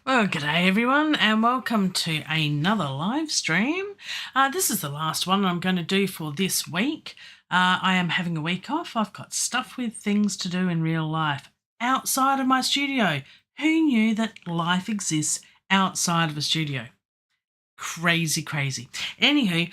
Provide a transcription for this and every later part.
Well, g'day everyone, and welcome to another live stream. This is the last one I'm going to do for this week. I am having a week off. I've got stuff with things to do in real life outside of my studio. Who knew that life exists outside of a studio? Crazy. Anywho,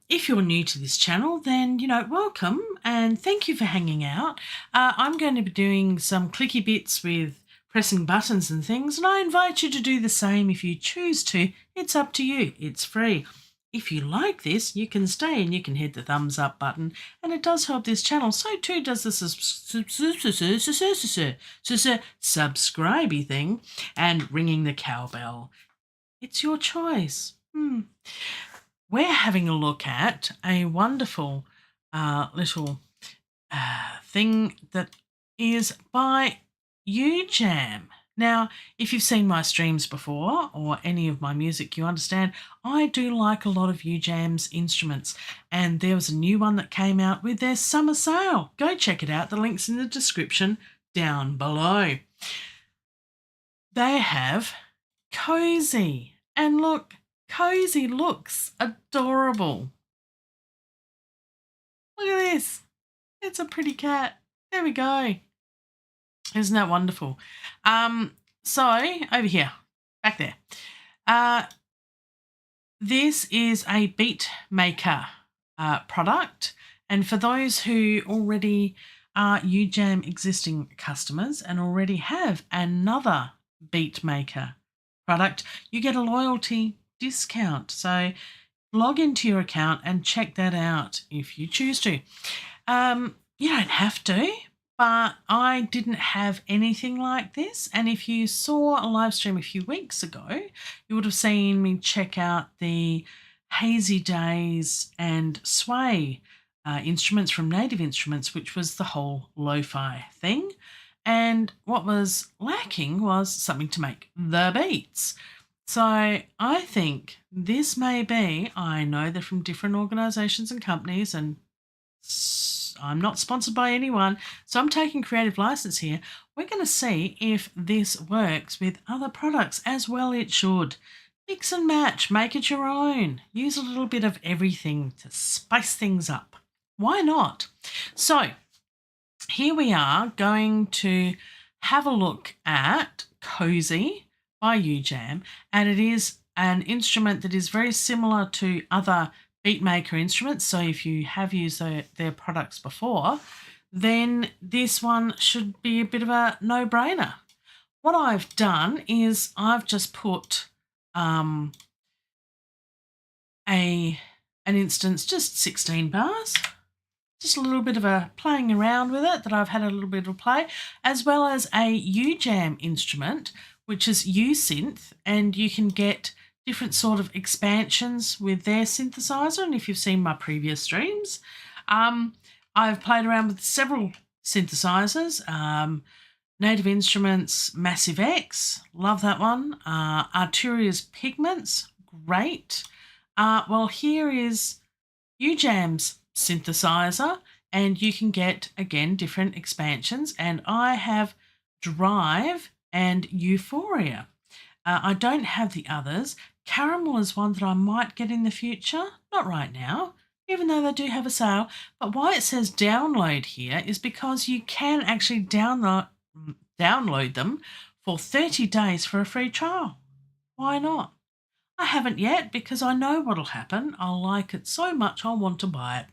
if you're new to this channel, then, welcome and thank you for hanging out. I'm going to be doing some clicky bits with pressing buttons and things, and I invite you to do the same if you choose to. It's up to you. It's free. If you like this, you can stay and you can hit the thumbs up button, and it does help this channel. So too does the subscribe-y thing and ringing the cowbell. It's your choice. We're having a look at a wonderful little thing that is by Ujam. Now, if you've seen my streams before or any of my music, you understand I do like a lot of Ujam's instruments, and there was a new one that came out with their summer sale. Go check it out. The link's in the description down below. They have Cozy, and look, Cozy looks adorable. Look at this. It's a pretty cat. There we go. Isn't that wonderful? So over here, back there, this is a Beatmaker product, and for those who already are Ujam existing customers and already have another Beatmaker product, you get a loyalty discount. So log into your account and check that out if you choose to. You don't have to, but I didn't have anything like this. And if you saw a live stream a few weeks ago, you would have seen me check out the Hazy Days and Sway instruments from Native Instruments, which was the whole lo-fi thing. And what was lacking was something to make the beats. So I think this may be, I know they're from different organisations and companies, and I'm not sponsored by anyone, so I'm taking creative license here. We're going to see if this works with other products as well. It should. Mix and match, make it your own. Use a little bit of everything to spice things up. Why not? So here we are going to have a look at Cozy by Ujam, and it is an instrument that is very similar to other Beatmaker instruments. So if you have used their products before, then this one should be a bit of a no-brainer. What I've done is I've just put an instance, just 16 bars, just a little bit of a playing around with it that I've had a little bit of play, as well as a Ujam instrument, which is U-Synth, and you can get different sort of expansions with their synthesizer. And if you've seen my previous streams, I've played around with several synthesizers. Native Instruments Massive X, love that one. Arturia's Pigments, great. Well, here is Ujam's synthesizer, and you can get, again, different expansions. And I have Drive and Euphoria. I don't have the others. Caramel is one that I might get in the future, not right now, even though they do have a sale. But why it says download here is because you can actually download them for 30 days for a free trial. Why not? I haven't yet because I know what'll happen. I'll like it so much I'll want to buy it.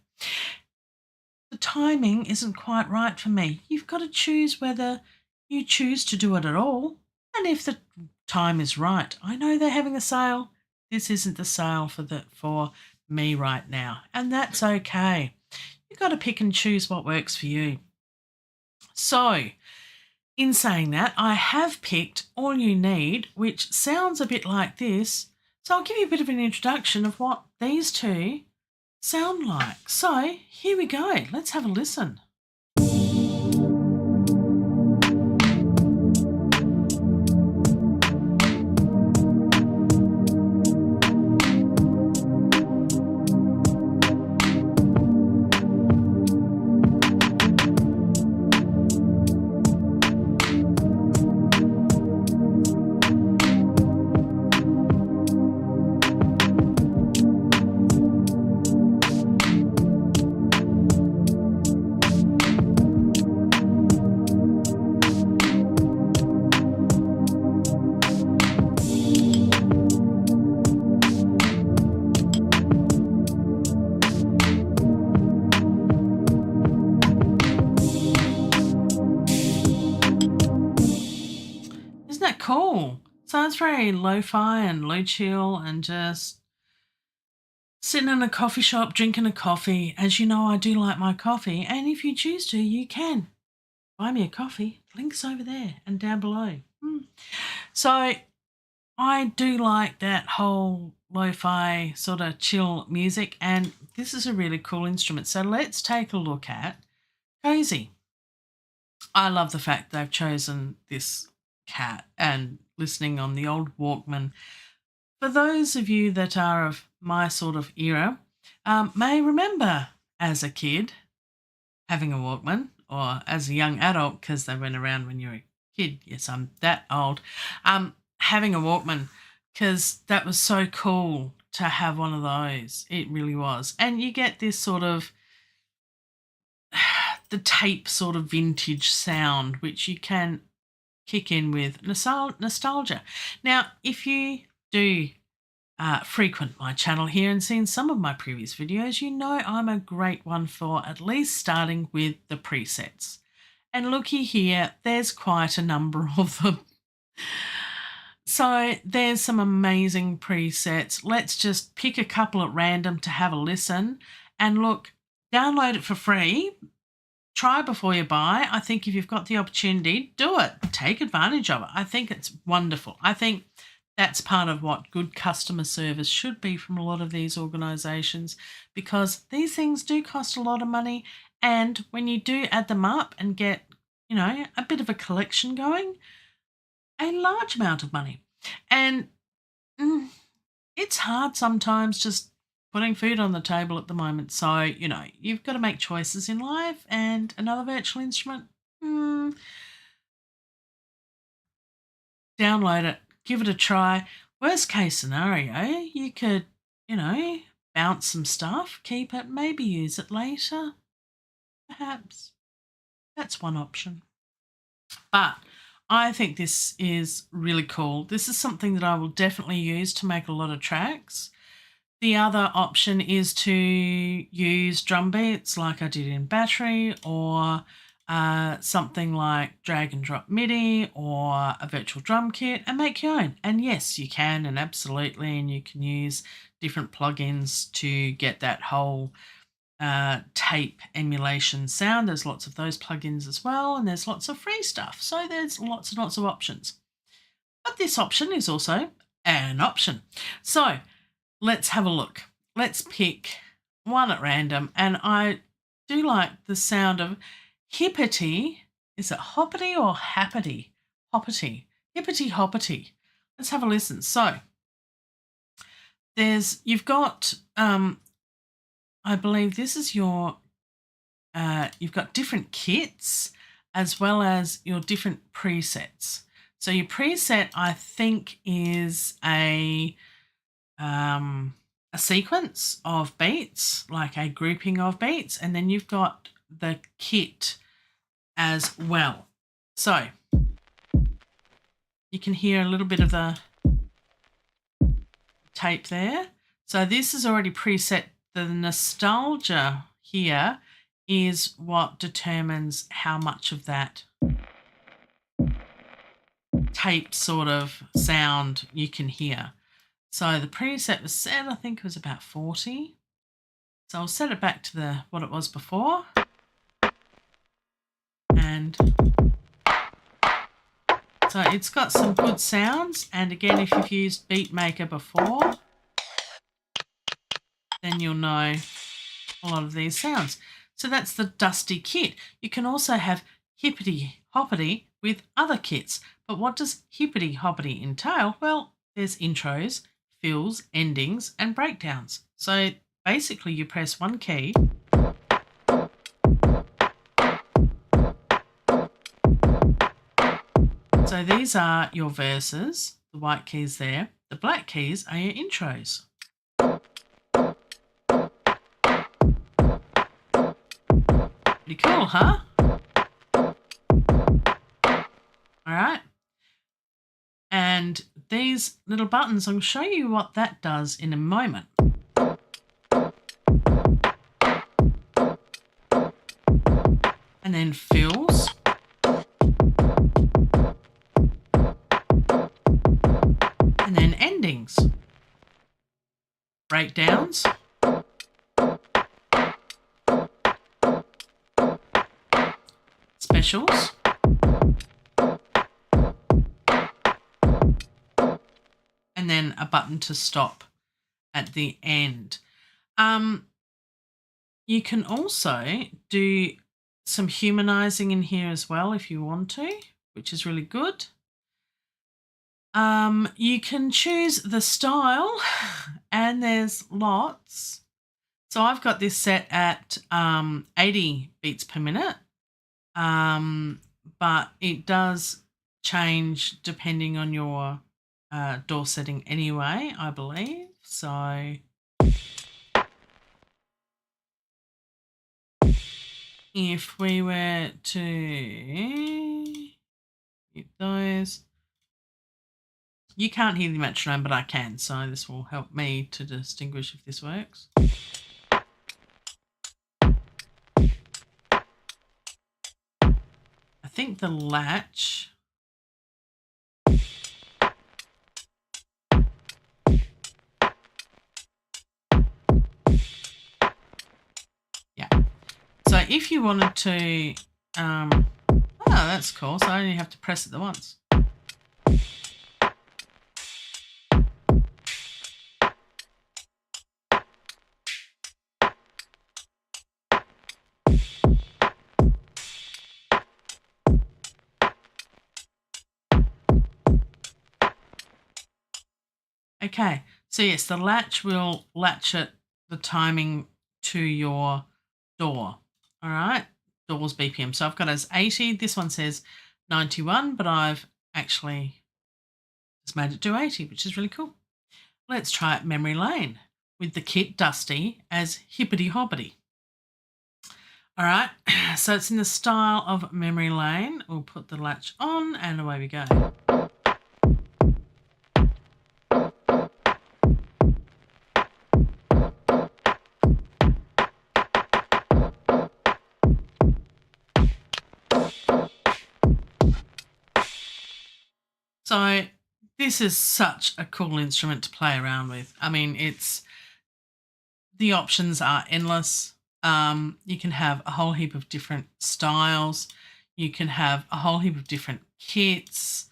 The timing isn't quite right for me. You've got to choose whether you choose to do it at all, and if the time is right. I know they're having a sale. This isn't the sale for me right now, and that's okay. You've got to pick and choose what works for you. So in saying that, I have picked All You Need, which sounds a bit like this. So I'll give you a bit of an introduction of what these two sound like. So here we go. Let's have a listen. cool. So it's very lo-fi and low chill and just sitting in a coffee shop, drinking a coffee. As you know, I do like my coffee. And if you choose to, you can buy me a coffee. Links over there and down below. So I do like that whole lo-fi sort of chill music. And this is a really cool instrument. So let's take a look at Cozy. I love the fact they've chosen this cat and listening on the old Walkman. For those of you that are of my sort of era, may remember as a kid having a Walkman, or as a young adult, because they went around when you were a kid. Yes, I'm that old. Having a Walkman, because that was so cool to have one of those. It really was. And you get this sort of the tape sort of vintage sound, which you can kick in with nostalgia. Now, if you do frequent my channel here and seen some of my previous videos, you know I'm a great one for at least starting with the presets. And looky here, there's quite a number of them. So there's some amazing presets. Let's just pick a couple at random to have a listen. And look, download it for free. Try before you buy. I think if you've got the opportunity, do it. Take advantage of it. I think it's wonderful. I think that's part of what good customer service should be from a lot of these organisations, because these things do cost a lot of money. And when you do add them up and get, a bit of a collection going, a large amount of money. And it's hard sometimes just putting food on the table at the moment. So, you've got to make choices in life, and another virtual instrument, download it, give it a try. Worst case scenario, you could, bounce some stuff, keep it, maybe use it later. Perhaps. That's one option. But I think this is really cool. This is something that I will definitely use to make a lot of tracks. The other option is to use drum beats like I did in Battery, or something like drag and drop MIDI or a virtual drum kit, and make your own. And yes, you can, and absolutely, and you can use different plugins to get that whole tape emulation sound. There's lots of those plugins as well, and there's lots of free stuff. So there's lots and lots of options. But this option is also an option. So let's have a look. Let's pick one at random. And I do like the sound of hippity. Is it hoppity or happity? Hoppity. Hippity hoppity. Let's have a listen. So you've got, I believe this is your, you've got different kits as well as your different presets. So your preset, I think, is a sequence of beats, like a grouping of beats, and then you've got the kit as well. So you can hear a little bit of the tape there. So this is already preset. The nostalgia here is what determines how much of that tape sort of sound you can hear. So the preset was set, I think it was about 40. So I'll set it back to what it was before. And so it's got some good sounds. And again, if you've used Beatmaker before, then you'll know a lot of these sounds. So that's the dusty kit. You can also have hippity hoppity with other kits. But what does hippity hoppity entail? Well, there's intros, fills, endings, and breakdowns. So basically you press one key so these are your verses, the white keys there. The black keys are your intros. Pretty cool, huh? All right. And these little buttons, I'll show you what that does in a moment. And then fills. breakdowns. Specials. And then a button to stop at the end. You can also do some humanizing in here as well if you want to, which is really good. You can choose the style, and there's lots. So I've got this set at 80 beats per minute, but it does change depending on your DAW setting anyway, I believe. So if we were to hit those, you can't hear the metronome, but I can, so this will help me to distinguish if this works. I think the latch So if you wanted to, oh, that's cool. So I only have to press it once. Okay, so yes, the latch will latch it, the timing to your DAW. All right, DAW's BPM. So I've got as 80. This one says 91, but I've actually just made it do 80, which is really cool. Let's try it memory lane with the kit Dusty as Hippity Hoppity. All right, so it's in the style of memory lane. We'll put the latch on and away we go. So this is such a cool instrument to play around with. I mean, the options are endless. You can have a whole heap of different styles. You can have a whole heap of different kits.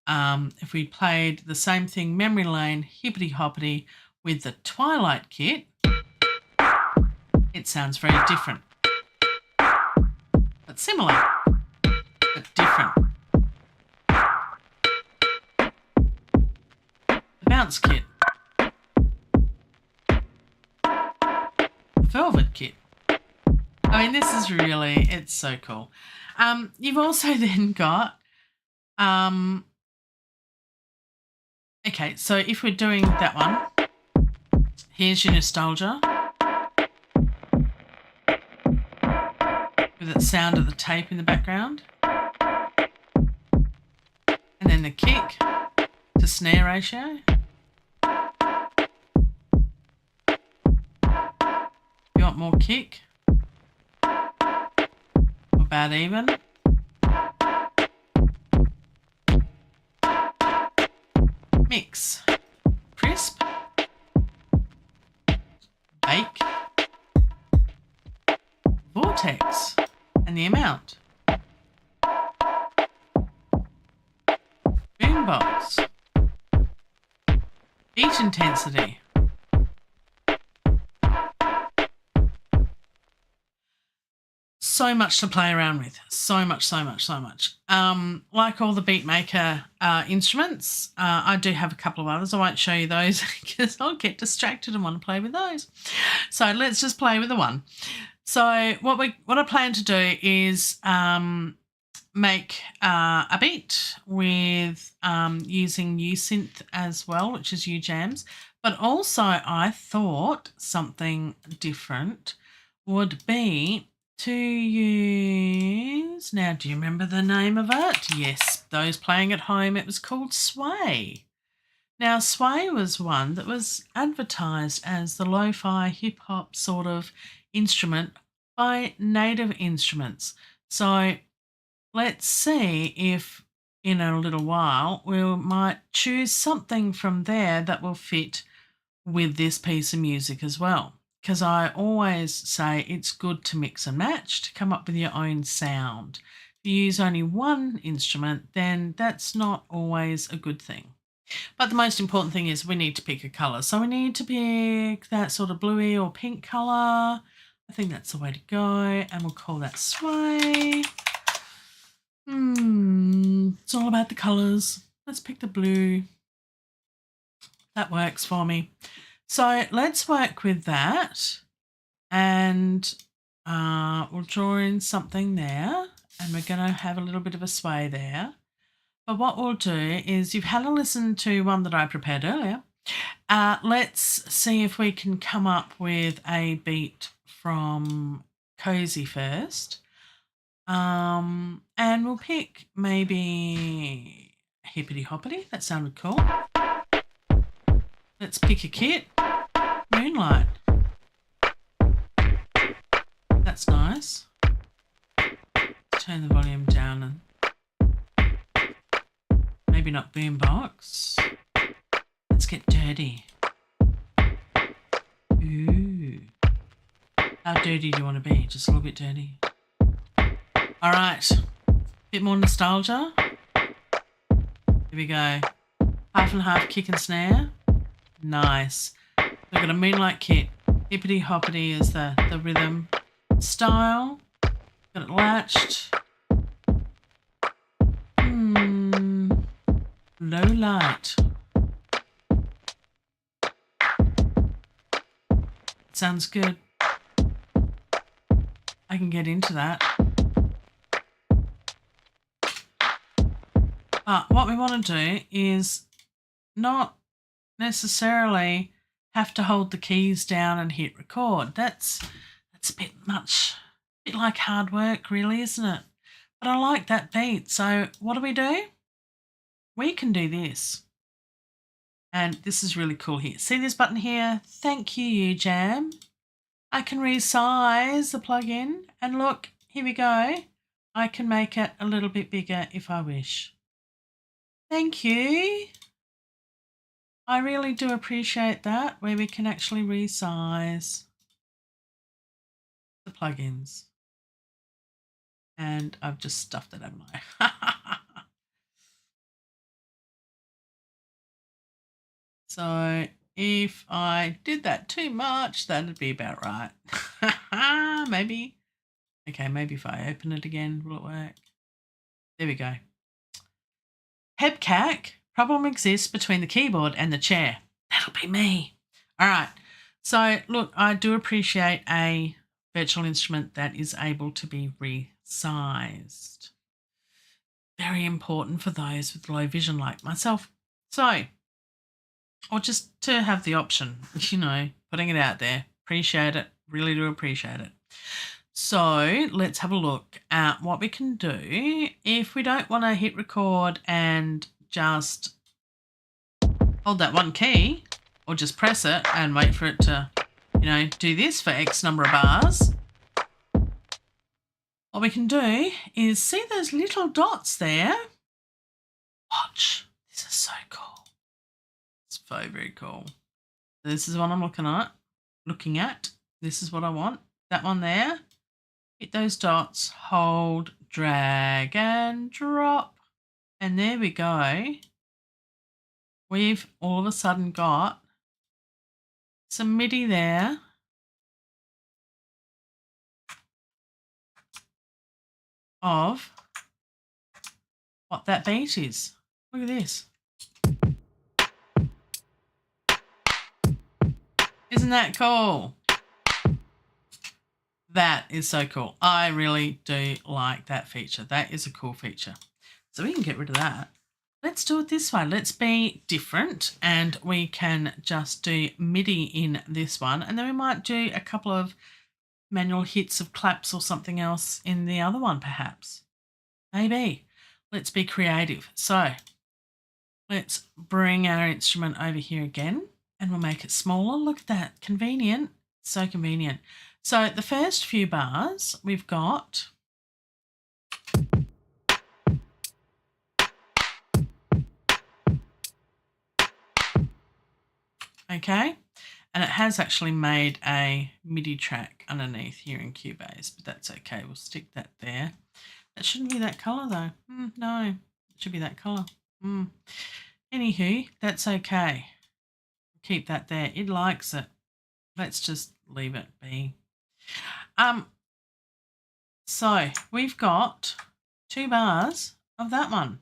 If we played the same thing, memory lane, hippity hoppity, with the Twilight kit, it sounds very different. But similar, but different. Bounce kit, Velvet kit. I mean, this is really, it's so cool. You've also then got, okay, so if we're doing that one, here's your nostalgia with that sound of the tape in the background, and then the kick to snare ratio. You want more kick or bad even? Mix, crisp, bake, vortex, and the amount. Boombox, beat intensity. So much to play around with. So much. Like all the Beatmaker instruments, I do have a couple of others. I won't show you those because I'll get distracted and want to play with those. So let's just play with the one. So what I plan to do is make a beat with using USynth as well, which is Ujams. But also I thought something different would be to use, now do you remember the name of it? Yes, those playing at home, it was called Sway. Now Sway was one that was advertised as the lo-fi hip-hop sort of instrument by Native Instruments. So let's see if in a little while we might choose something from there that will fit with this piece of music as well, because I always say it's good to mix and match to come up with your own sound. If you use only one instrument, then that's not always a good thing. But the most important thing is we need to pick a colour. So we need to pick that sort of bluey or pink colour. I think that's the way to go. And we'll call that sway. It's all about the colours. Let's pick the blue. That works for me. So let's work with that. And we'll draw in something there. And we're going to have a little bit of a sway there. But what we'll do is, you've had a listen to one that I prepared earlier. Let's see if we can come up with a beat from Cozy first. And we'll pick maybe Hippity Hoppity. That sounded cool. Let's pick a kit. Moonlight. That's nice. Turn the volume down and maybe not boombox. Let's get dirty. Ooh. How dirty do you want to be? Just a little bit dirty. All right. Bit more nostalgia. Here we go. Half and half kick and snare. Nice. We've got a Moonlight kit. Hippity Hoppity is the rhythm style. Got it latched. Low light. Sounds good. I can get into that. But what we want to do is not necessarily have to hold the keys down and hit record. That's a bit much. A bit like hard work, really, isn't it? But I like that beat. So what do? We can do this. And this is really cool here. See this button here? Thank you, Ujam. I can resize the plugin. And look, here we go. I can make it a little bit bigger if I wish. Thank you. I really do appreciate that, where we can actually resize the plugins. And I've just stuffed it, haven't I? So if I did that too much, that'd be about right. Maybe. Okay, maybe if I open it again, will it work? There we go. Hebcack, problem exists between the keyboard and the chair. That'll be me. All right. So look, I do appreciate a virtual instrument that is able to be resized. Very important for those with low vision like myself. So, or just to have the option, putting it out there. Appreciate it. Really do appreciate it. So let's have a look at what we can do if we don't want to hit record and just hold that one key, or just press it and wait for it to, do this for X number of bars. What we can do is see those little dots there. Watch. This is so cool. It's so very cool. This is what I'm looking at. This is what I want. That one there. Hit those dots, hold, drag and drop. And there we go. We've all of a sudden got some MIDI there. Of what that beat is. Look at this. Isn't that cool? That is so cool. I really do like that feature. That is a cool feature. So we can get rid of that. Let's do it this way. Let's be different, and we can just do MIDI in this one, and then we might do a couple of manual hits of claps or something else in the other one, perhaps. Maybe. Let's be creative. So let's bring our instrument over here again, and we'll make it smaller. Look at that. Convenient. So convenient. So the first few bars we've got okay. And it has actually made a MIDI track underneath here in Cubase, but that's okay. We'll stick that there. That shouldn't be that colour though. No, it should be that colour. Anywho, that's okay. Keep that there. It likes it. Let's just leave it be. So we've got 2 bars of that one.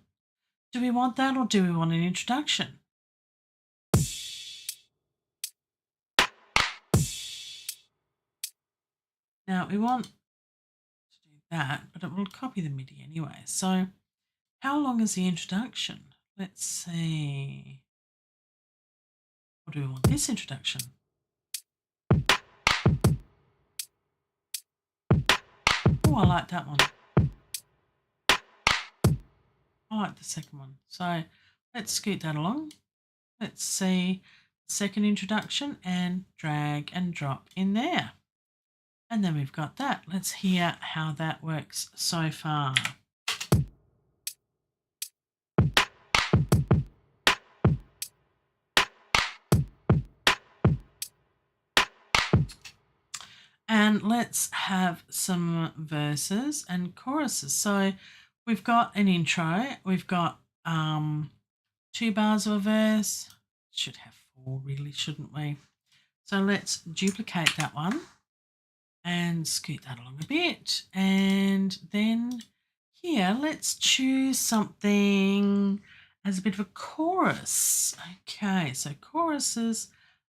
Do we want that or do we want an introduction? Now we want to do that, but it will copy the MIDI anyway. So how long is the introduction? Let's see. Or do we want this introduction? Oh, I like that one. I like the second one. So let's scoot that along. Let's see second introduction and drag and drop in there. And then we've got that. Let's hear how that works so far. And let's have some verses and choruses. So we've got an intro. We've got 2 bars of a verse. Should have 4 really, shouldn't we? So let's duplicate that one and scoot that along a bit. And then here, let's choose something as a bit of a chorus. Okay, so choruses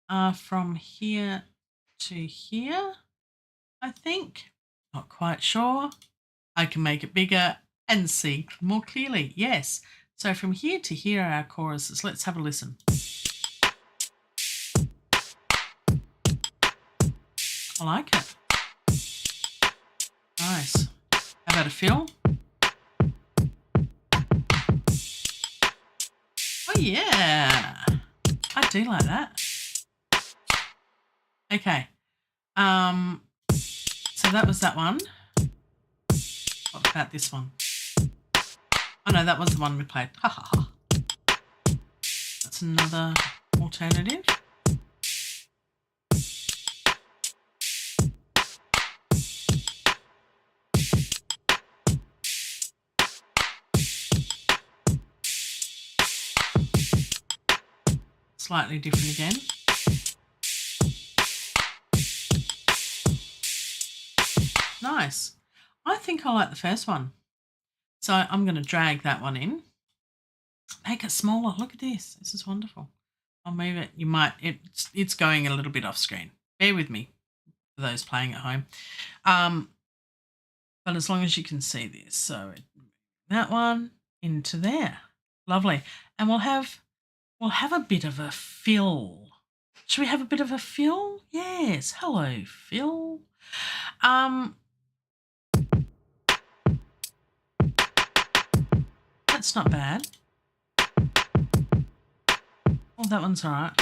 are from here to here, I think. Not quite sure. I can make it bigger and see more clearly. Yes. So from here to here are our choruses. Let's have a listen. I like it. Nice. How about a feel? Oh yeah. I do like that. Okay. So that was that one. What about this one? Oh no, that was the one we played. Ha ha ha. That's another alternative. Slightly different again. Nice. I think I like the first one. So I'm going to drag that one in. Make it smaller. Look at this. This is wonderful. I'll move it. You might, it's going a little bit off screen. Bear with me for those playing at home. But as long as you can see this. So that one into there. Lovely. And we'll have a bit of a fill. Should we have a bit of a fill? Yes. Hello, Phil. That's not bad. Oh, that one's all right.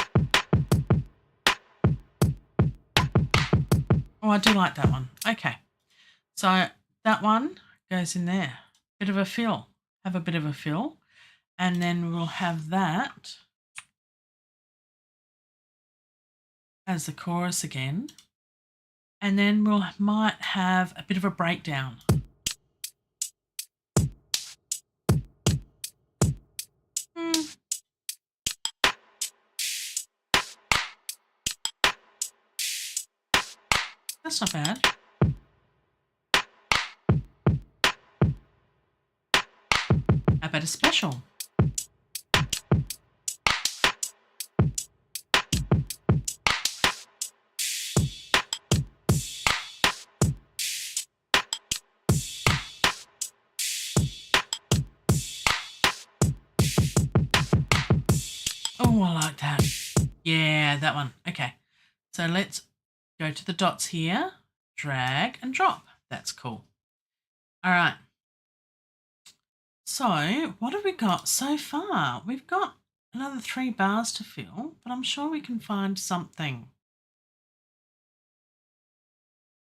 Oh, I do like that one. Okay. So that one goes in there. Bit of a fill. Have a bit of a fill. And then we'll have that as the chorus again. And then we might have a bit of a breakdown. That's not bad. How about a special? Oh, I like that. Yeah, that one. Okay. So let's go to the dots here, drag and drop. That's cool. All right. So what have we got so far? We've got another 3 bars to fill, but I'm sure we can find something.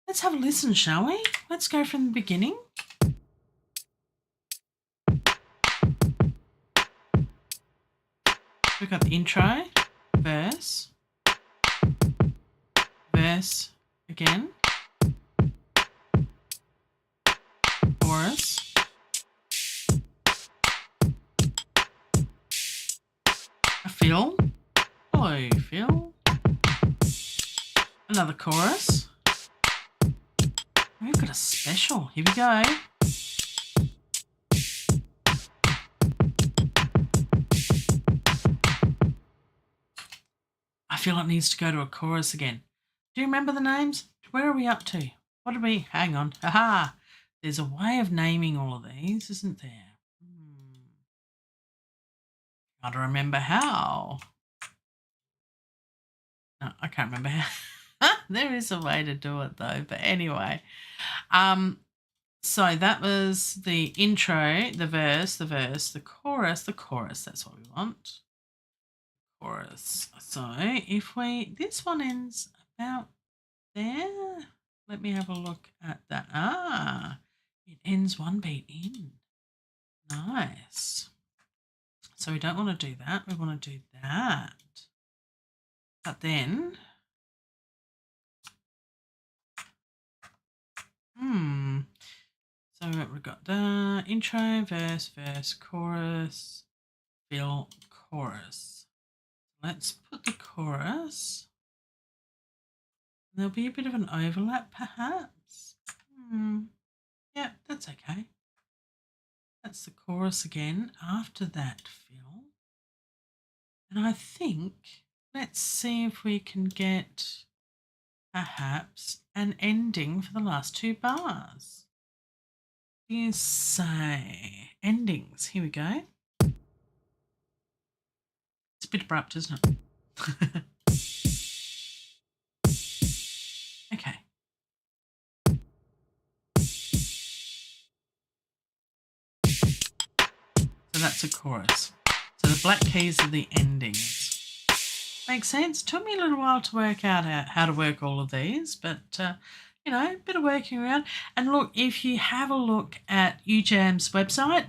Let's have a listen, shall we? Let's go from the beginning. We've got the intro, verse, verse again. Chorus. A fill. Hello, fill. Another chorus. We've got a special. Here we go. I feel it needs to go to a chorus again. Do you remember the names? Where are we up to? What did we... Hang on. Aha! There's a way of naming all of these, isn't there? Gotta remember how. No, I can't remember how. There is a way to do it though. But anyway. So that was the intro, the verse, the chorus, That's what we want. Chorus. So if we... This one ends about there. Let me have a look at that. Ah, it ends one beat in. Nice. So we don't want to do that. We want to do that. But then, so we've got the intro, verse, chorus, fill, chorus. Let's put the chorus. There'll be a bit of an overlap, perhaps. Yeah, that's okay. That's the chorus again. After that, fill. And I think, let's see if we can get perhaps an ending for the last two bars. You say endings. Here we go. It's a bit abrupt, isn't it? Okay. So that's a chorus. So the black keys are the endings. Makes sense? Took me a little while to work out how to work all of these, but you know, a bit of working around. And look, if you have a look at Ujam's website,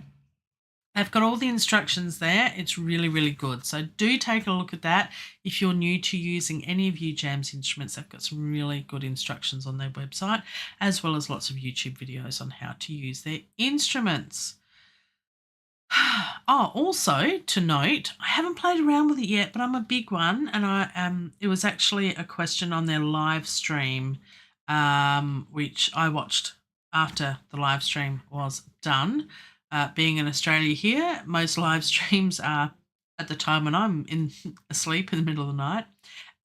they've got all the instructions there. It's really, really good. So do take a look at that. If you're new to using any of Ujam's instruments, they've got some really good instructions on their website, as well as lots of YouTube videos on how to use their instruments. Oh, also to note, I haven't played around with it yet, but I'm a big one, and it was actually a question on their live stream, which I watched after the live stream was done. Being in Australia here, most live streams are at the time when I'm asleep in the middle of the night,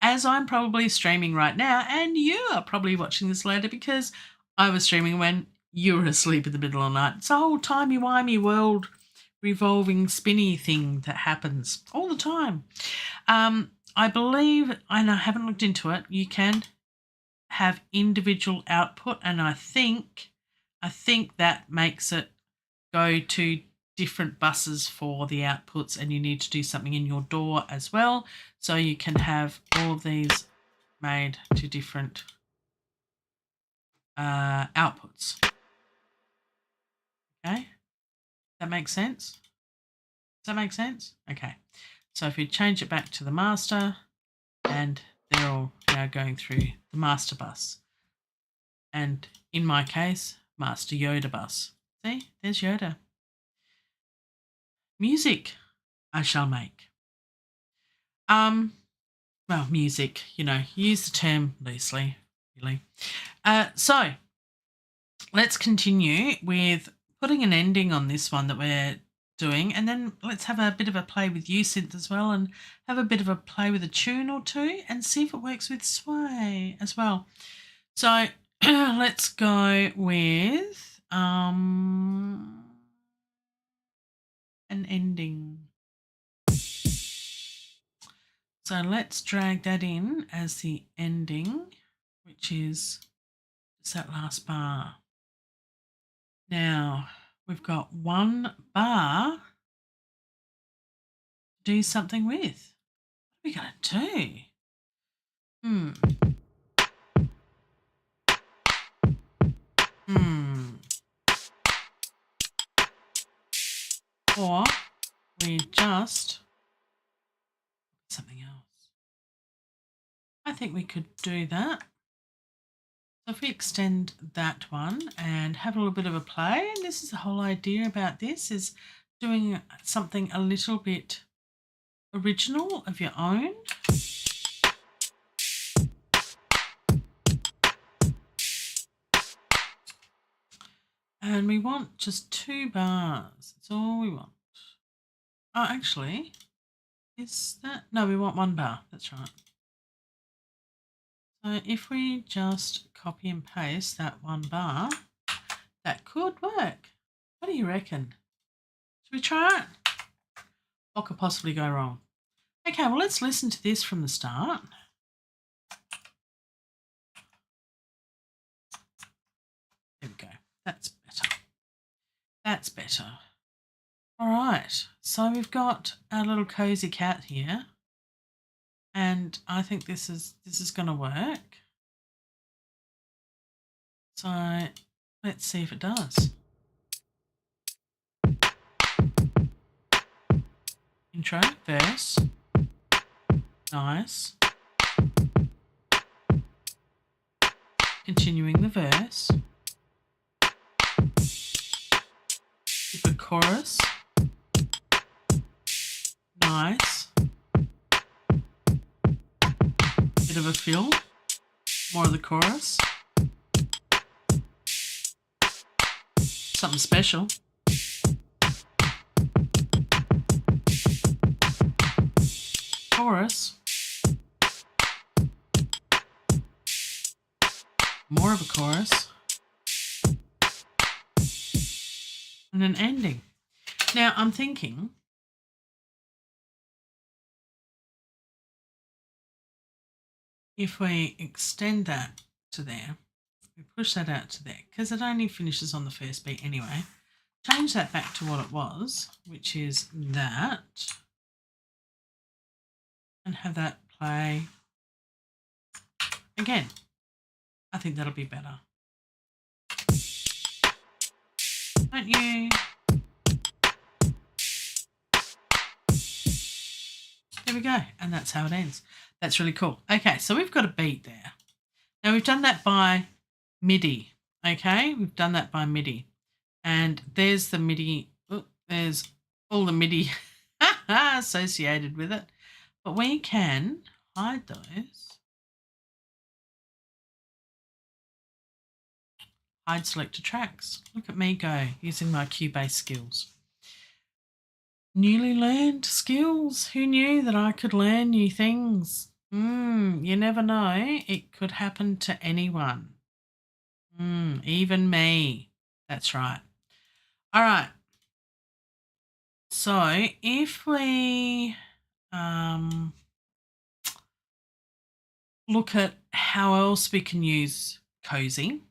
as I'm probably streaming right now, and you are probably watching this later because I was streaming when you were asleep in the middle of the night. It's a whole timey-wimey world revolving spinny thing that happens all the time. I believe, and I haven't looked into it, you can have individual output, and I think that makes it go to different buses for the outputs, and you need to do something in your door as well, so you can have all of these made to different outputs. Okay, that makes sense? Does that make sense? Okay, so if we change it back to the master, and they're all now going through the master bus, and in my case, master Yoda bus. See, there's Yoda. Music I shall make. Well, music, you know, use the term loosely, really. So let's continue with putting an ending on this one that we're doing, and then let's have a bit of a play with U-synth as well, and have a bit of a play with a tune or two, and see if it works with sway as well. So let's go with an ending. So let's drag that in as the ending, which is just that last bar. Now we've got one bar to do something with. What are we going to do? Or we just something else. I think we could do that. So if we extend that one and have a little bit of a play, and this is the whole idea about this, is doing something a little bit original of your own. And we want just 2 bars. That's all we want. Oh, actually, is that? No, we want 1 bar. That's right. So if we just copy and paste that 1 bar, that could work. What do you reckon? Should we try it? What could possibly go wrong? Okay, well, let's listen to this from the start. There we go. That's better. That's better. All right. So we've got our little cozy cat here. And I think this is going to work. So let's see if it does. Intro, verse. Nice. Continuing the verse. Give a chorus. Nice. Bit of a fill. More of the chorus. Something special. Chorus. More of a chorus. And an ending. Now I'm thinking, if we extend that to there, we push that out to there, because it only finishes on the first beat anyway. Change that back to what it was, which is that, and have that play again. I think that'll be better. Don't you? There we go. And that's how it ends. That's really cool. Okay, so we've got a beat there. Now we've done that by MIDI. Okay, we've done that by MIDI. And there's the MIDI. Oh, there's all the MIDI associated with it. But we can hide those. Hide selected tracks. Look at me go using my Cubase skills. Newly learned skills. Who knew that I could learn new things? You never know. It could happen to anyone. Even me. That's right. All right. So if we look at how else we can use Cozy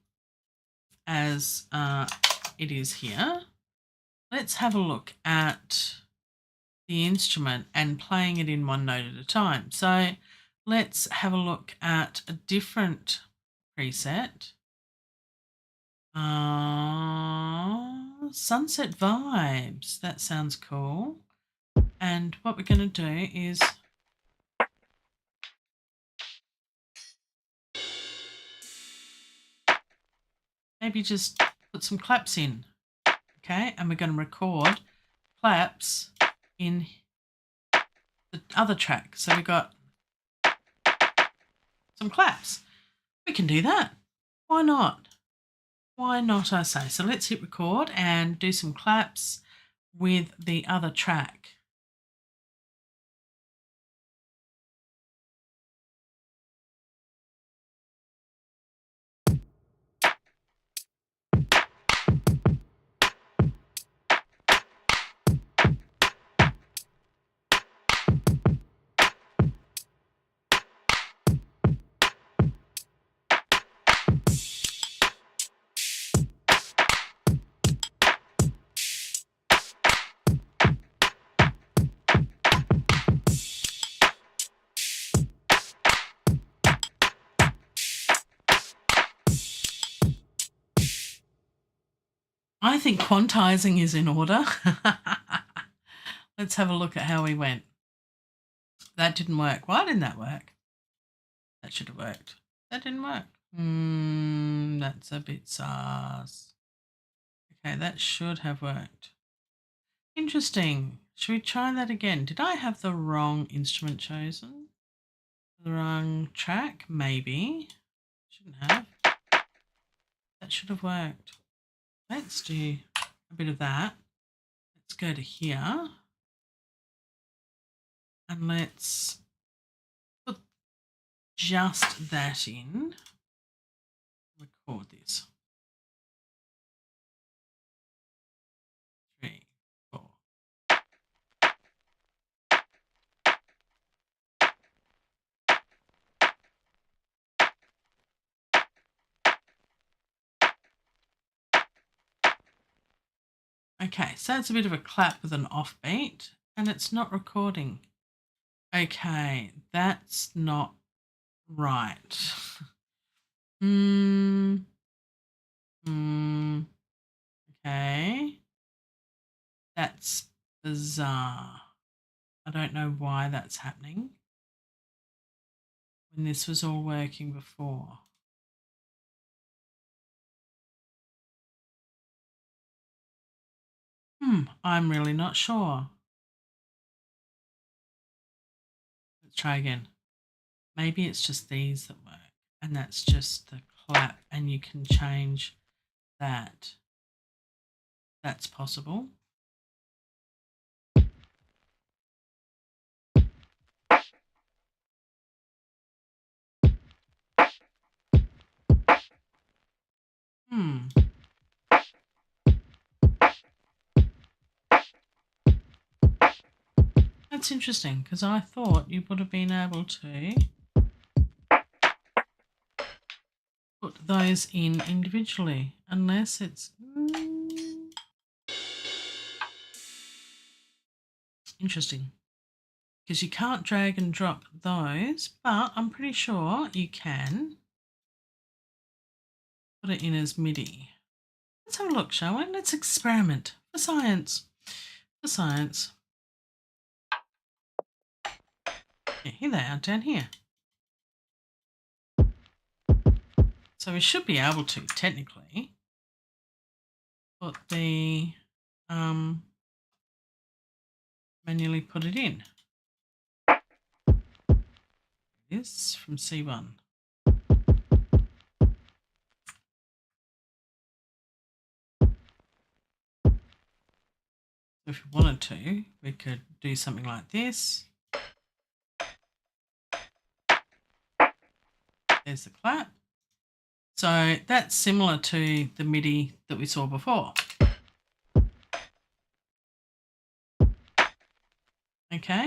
as it is here, let's have a look at the instrument and playing it in 1 note at a time. So let's have a look at a different preset. Sunset Vibes. That sounds cool. And what we're going to do is maybe just put some claps in. Okay, and we're going to record claps in the other track. So we've got some claps. We can do that. Why not? Why not, I say. So let's hit record and do some claps with the other track. I think quantizing is in order. Let's have a look at how we went. That didn't work. Why didn't that work? That should have worked. That didn't work. That's a bit sus. Okay, that should have worked. Interesting. Should we try that again? Did I have the wrong instrument chosen? The wrong track? Maybe. Shouldn't have. That should have worked. Let's do a bit of that. Let's go to here. And let's put just that in. Record this. 3, 4. Okay, so it's a bit of a clap with an offbeat, and it's not recording. Okay, that's not right. Okay. That's bizarre. I don't know why that's happening when this was all working before. I'm really not sure. Let's try again. Maybe it's just these that work, and that's just the clap, and you can change that. That's possible. That's interesting, because I thought you would have been able to put those in individually, unless it's interesting, because you can't drag and drop those, but I'm pretty sure you can put it in as MIDI. Let's have a look, shall we? Let's experiment for science. For science. Yeah, here they are down here. So we should be able to technically put the manually put it in. This from C1. If we wanted to, we could do something like this. There's the clap. So that's similar to the MIDI that we saw before. Okay,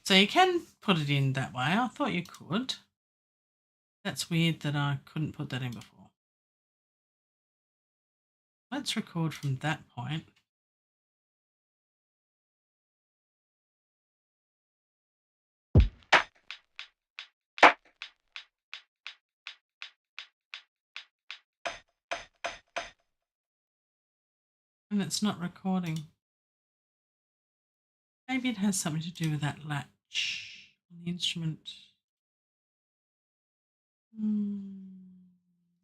so you can put it in that way. I thought you could. That's weird that I couldn't put that in before. Let's record from that point. And it's not recording. Maybe it has something to do with that latch on the instrument.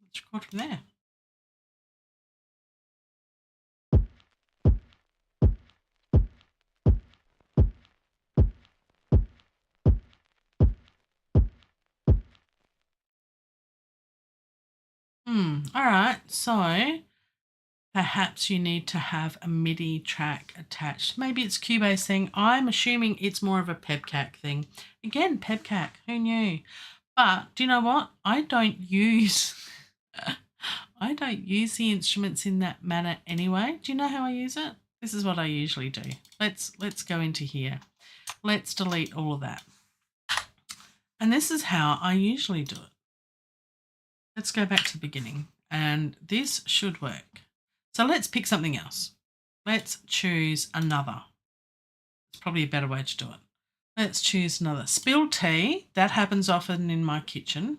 Let's record from there. All right, so perhaps you need to have a MIDI track attached. Maybe it's Cubase thing. I'm assuming it's more of a PEBCAC thing. Again, PEBCAC, who knew? But do you know what? I don't use the instruments in that manner anyway. Do you know how I use it? This is what I usually do. Let's go into here. Let's delete all of that. And this is how I usually do it. Let's go back to the beginning, and this should work. So let's pick something else. Let's choose another. It's probably a better way to do it. Let's choose another. Spill tea. That happens often in my kitchen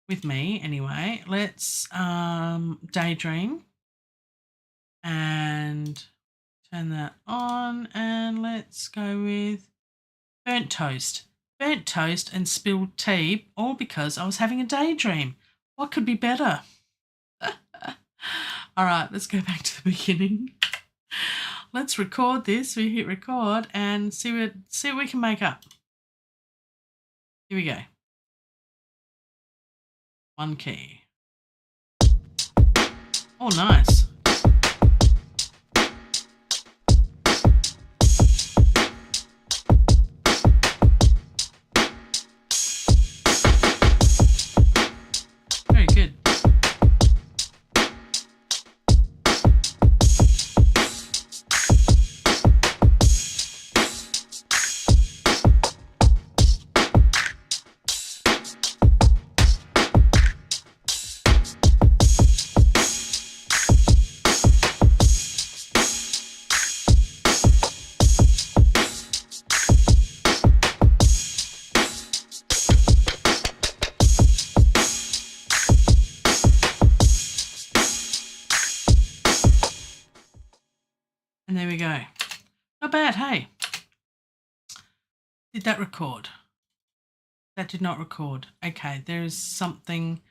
with me anyway. Let's daydream and turn that on, and let's go with burnt toast. Burnt toast and spilled tea, all because I was having a daydream. What could be better? All right, let's go back to the beginning. Let's record this. We hit record and see what we can make up. Here we go. One key. Oh, nice. Very good. And there we go. Not bad, hey? Did that record? That did not record. Okay, there is something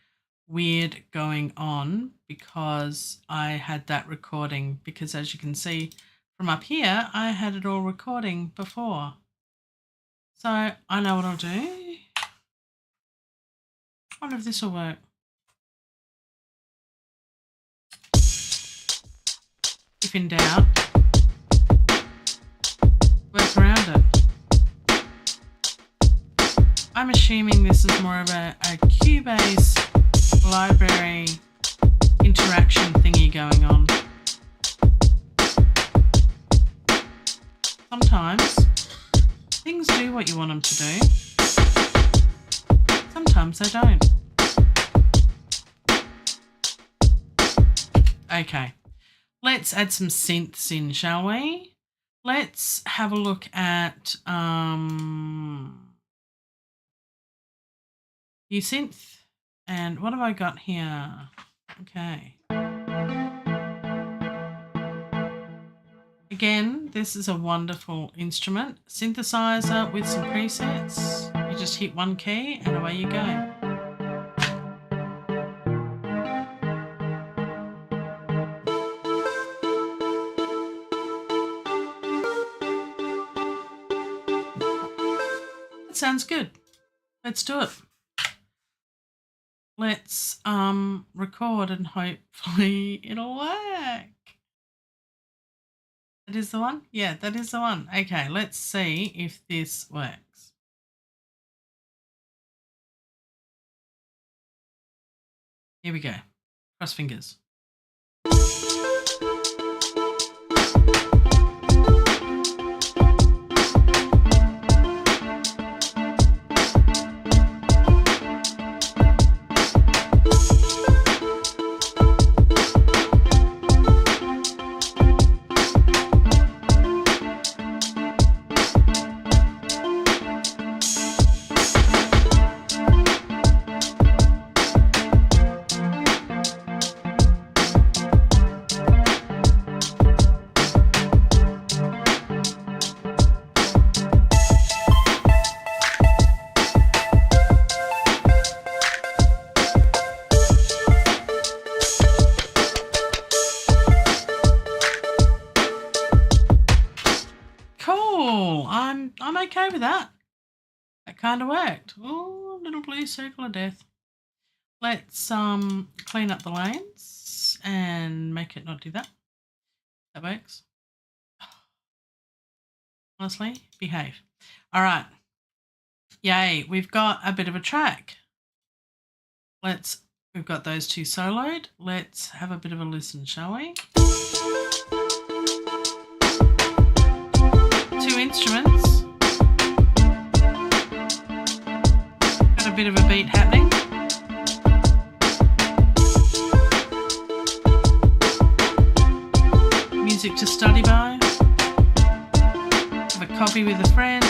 weird going on because I had that recording, because as you can see from up here, I had it all recording before. So I know what I'll do. I wonder if this will work. If in doubt, work around it. I'm assuming this is more of a Cubase library interaction thingy going on. Sometimes things do what you want them to do. Sometimes they don't. Okay, let's add some synths in, shall we? Let's have a look at synth. And what have I got here? Okay. Again, this is a wonderful instrument. Synthesizer with some presets. You just hit one key and away you go. That sounds good. Let's do it. Let's record and hopefully it'll work. That is the one? Yeah, that is the one. Okay, let's see if this works. Here we go. Cross fingers. I'm okay with that. That kind of worked. Oh, little blue circle of death. Let's clean up the lanes and make it not do that. That works. Honestly, behave. All right. Yay, we've got a bit of a track. We've got those two soloed. Let's have a bit of a listen, shall we? Two instruments. Got a bit of a beat happening. Music to study by. Have a coffee with a friend.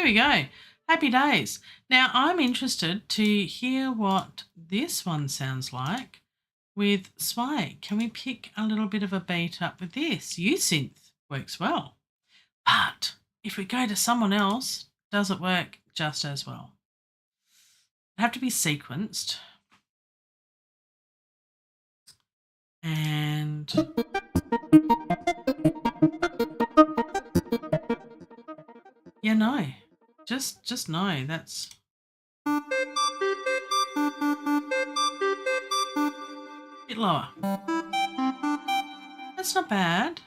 we go. Happy days. Now, I'm interested to hear what this one sounds like with Sway. Can we pick a little bit of a beat up with this? U-synth works well. But if we go to someone else, does it work just as well? It'd have to be sequenced. And yeah, no. Just no. That's a bit lower. That's not bad.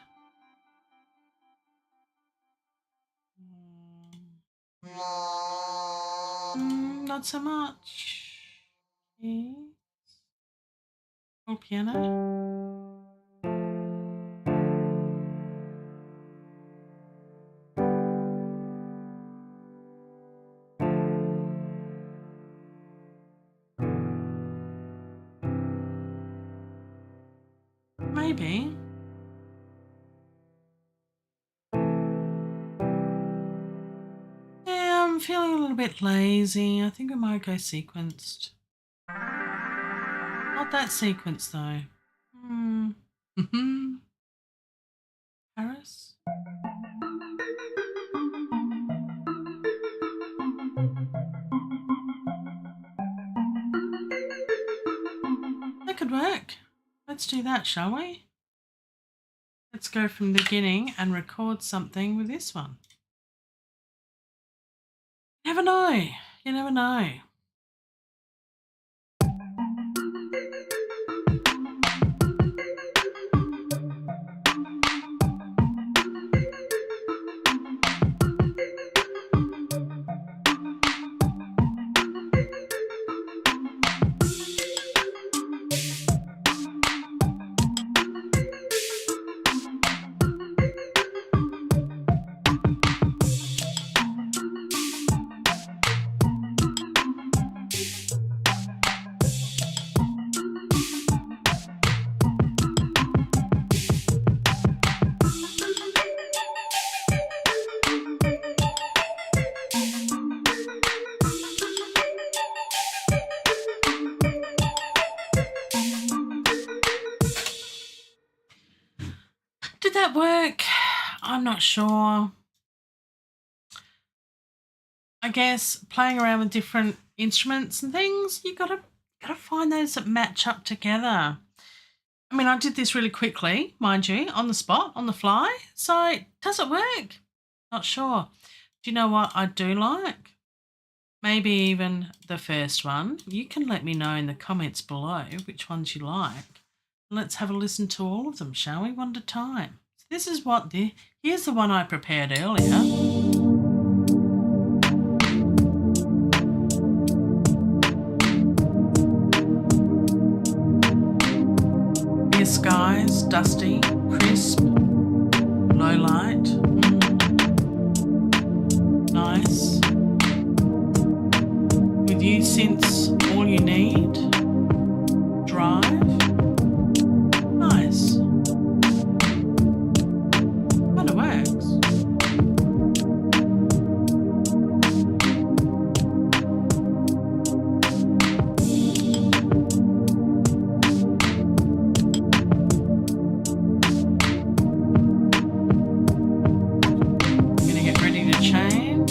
Not so much. Okay. Full piano. Maybe. Yeah, I'm feeling a little bit lazy. I think I might go sequenced. Not that sequence though. Paris. That could work. Let's do that, shall we? Let's go from the beginning and record something with this one. You never know. You never know. Did that work? I'm not sure. I guess playing around with different instruments and things, you gotta find those that match up together. I mean, I did this really quickly, mind you, on the spot, on the fly. So does it work? Not sure. Do you know what I do like? Maybe even the first one. You can let me know in the comments below which ones you like. Let's have a listen to all of them, shall we? One at a time. So this is what here's the one I prepared earlier. Clear skies, dusty, crisp, low light. Nice. With you since all you need. Drive. Nice. Kind of works. Gonna get ready to change.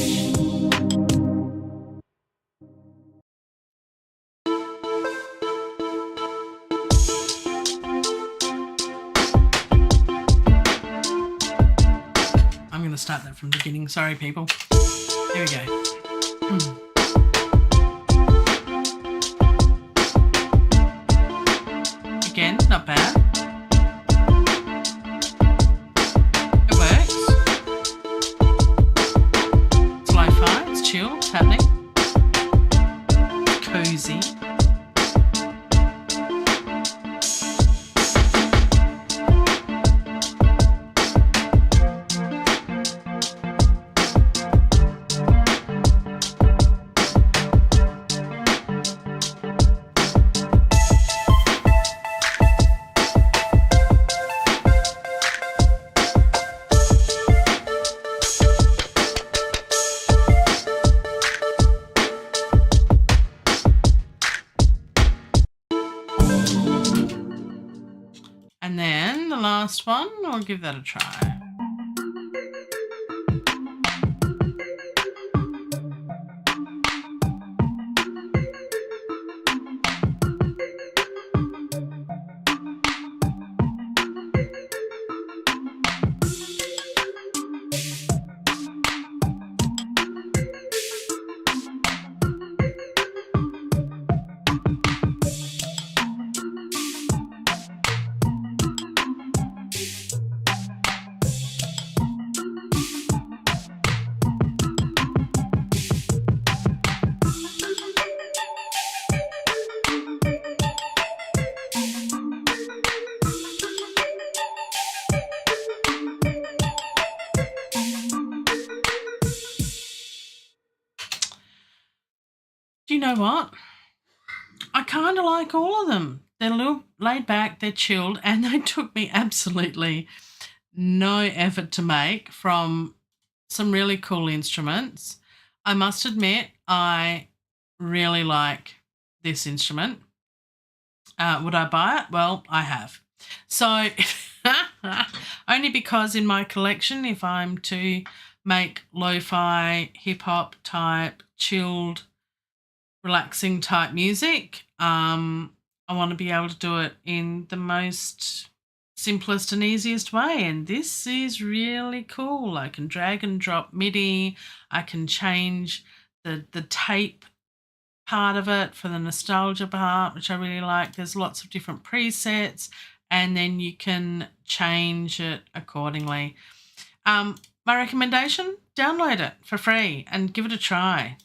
I'm going to start that from the beginning. Sorry, people. Here we go. Again, not bad. It works. It's lo-fi, it's chill, it's happening. Cozy. last one. I'll give that a try. Do you know what? I kind of like all of them. They're a little laid back, they're chilled, and they took me absolutely no effort to make from some really cool instruments. I must admit, I really like this instrument. Would I buy it? Well, I have. So only because in my collection, if I'm to make lo-fi, hip-hop type, chilled, relaxing type music, I want to be able to do it in the most simplest and easiest way, and this is really cool. I can drag and drop MIDI. I can change the tape part of it for the nostalgia part, which I really like. There's lots of different presets, and then you can change it accordingly. My recommendation, download it for free and give it a try.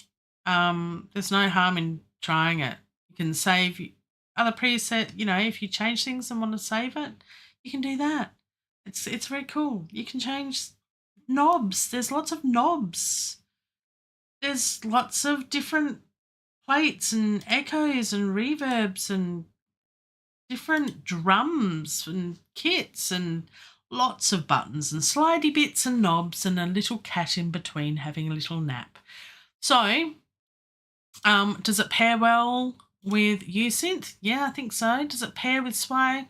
There's no harm in trying it. You can save other preset, if you change things and want to save it, you can do that. It's very cool. You can change knobs. There's lots of knobs. There's lots of different plates and echoes and reverbs and different drums and kits and lots of buttons and slidey bits and knobs and a little cat in between having a little nap. So, does it pair well with USynth? Yeah, I think so. Does it pair with Sway?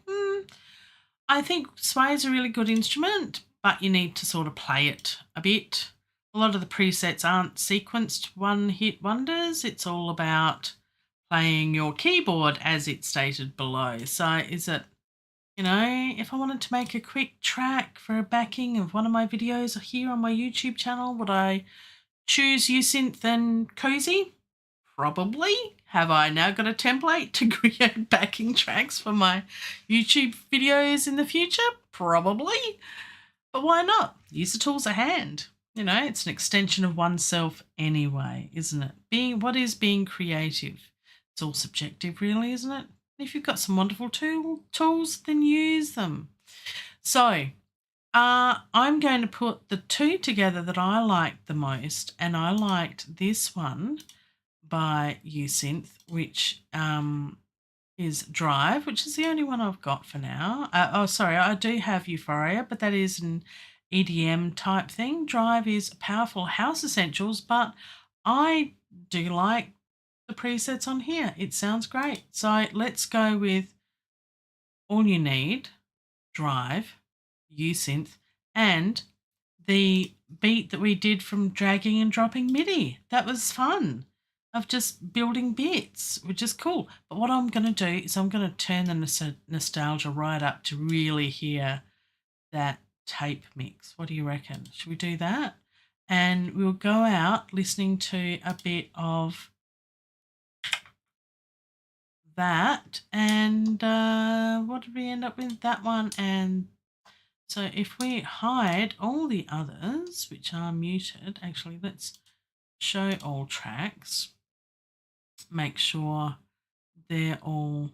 I think Sway is a really good instrument, but you need to sort of play it a bit. A lot of the presets aren't sequenced one-hit wonders. It's all about playing your keyboard as it's stated below. So is it, if I wanted to make a quick track for a backing of one of my videos here on my YouTube channel, would I choose USynth and Cozy? Probably. Have I now got a template to create backing tracks for my YouTube videos in the future? Probably. But why not? Use the tools at hand. It's an extension of oneself anyway, isn't it? What is being creative? It's all subjective, really, isn't it? If you've got some wonderful tools, then use them. So I'm going to put the two together that I liked the most, and I liked this one by USynth, which is Drive, which is the only one I've got for now. I do have Euphoria, but that is an EDM type thing. Drive is powerful house essentials, but I do like the presets on here. It sounds great. So let's go with All You Need, Drive, USynth, and the beat that we did from dragging and dropping MIDI. That was fun, of just building bits, which is cool. But what I'm going to do is I'm going to turn the nostalgia right up to really hear that tape mix. What do you reckon? Should we do that? And we'll go out listening to a bit of that. And what did we end up with? That one. And so if we hide all the others, which are muted, actually, let's show all tracks. Make sure they're all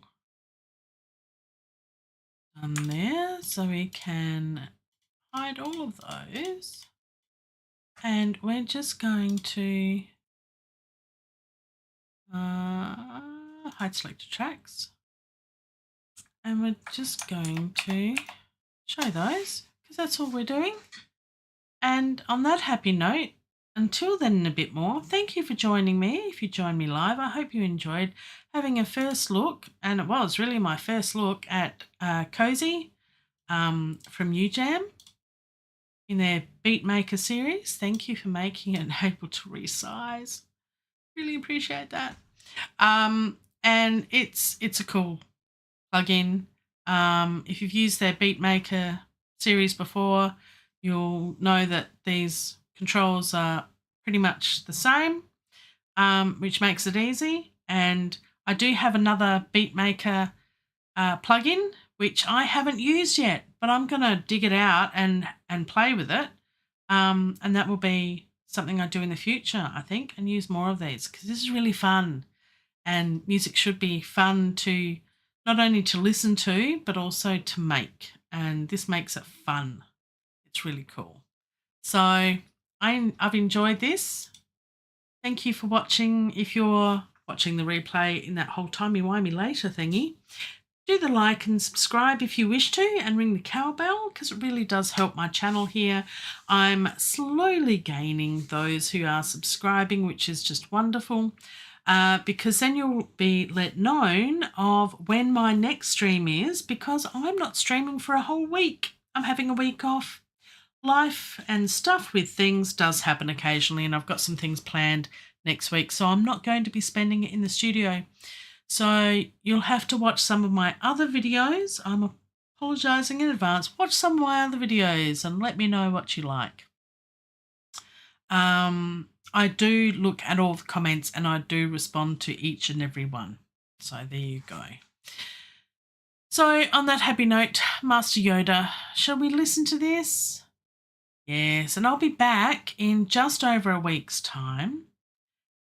done there, so we can hide all of those. And we're just going to hide selected tracks, and we're just going to show those because that's all we're doing. And on that happy note, until then and a bit more, thank you for joining me. If you joined me live, I hope you enjoyed having a first look, and it was really my first look at Cozy. from Ujam in their Beatmaker series. Thank you for making it able to resize. Really appreciate that. And it's a cool plugin. If you've used their Beatmaker series before, you'll know that these controls are pretty much the same, which makes it easy. And I do have another Beatmaker plugin, which I haven't used yet, but I'm going to dig it out and play with it. And that will be something I do in the future, I think, and use more of these because this is really fun. And music should be fun to not only to listen to, but also to make. And this makes it fun. It's really cool. So I've enjoyed this. Thank you for watching. If you're watching the replay in that whole timey-wimey later thingy, do the like and subscribe if you wish to, and ring the cowbell because it really does help my channel here. I'm slowly gaining those who are subscribing, which is just wonderful, because then you'll be let known of when my next stream is, because I'm not streaming for a whole week. I'm having a week off. Life and stuff with things does happen occasionally, and I've got some things planned next week, so I'm not going to be spending it in the studio. So you'll have to watch some of my other videos. I'm apologising in advance. Watch some of my other videos and let me know what you like. I do look at all the comments and I do respond to each and every one. So there you go. So on that happy note, Master Yoda, shall we listen to this? Yes, and I'll be back in just over a week's time,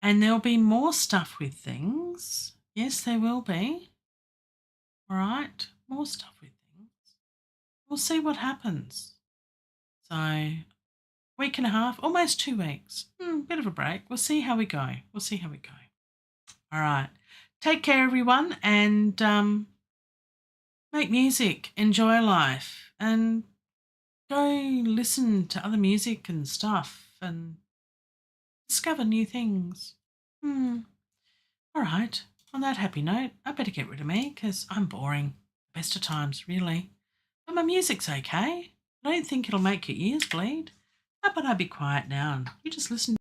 and there'll be more stuff with things. Yes, there will be. All right, more stuff with things. We'll see what happens. So, week and a half, almost 2 weeks. Bit of a break. We'll see how we go. We'll see how we go. All right. Take care, everyone, and make music, enjoy life, and go listen to other music and stuff and discover new things. All right. On that happy note, I better get rid of me because I'm boring. Best of times, really. But my music's okay. I don't think it'll make your ears bleed. How about I be quiet now and you just listen?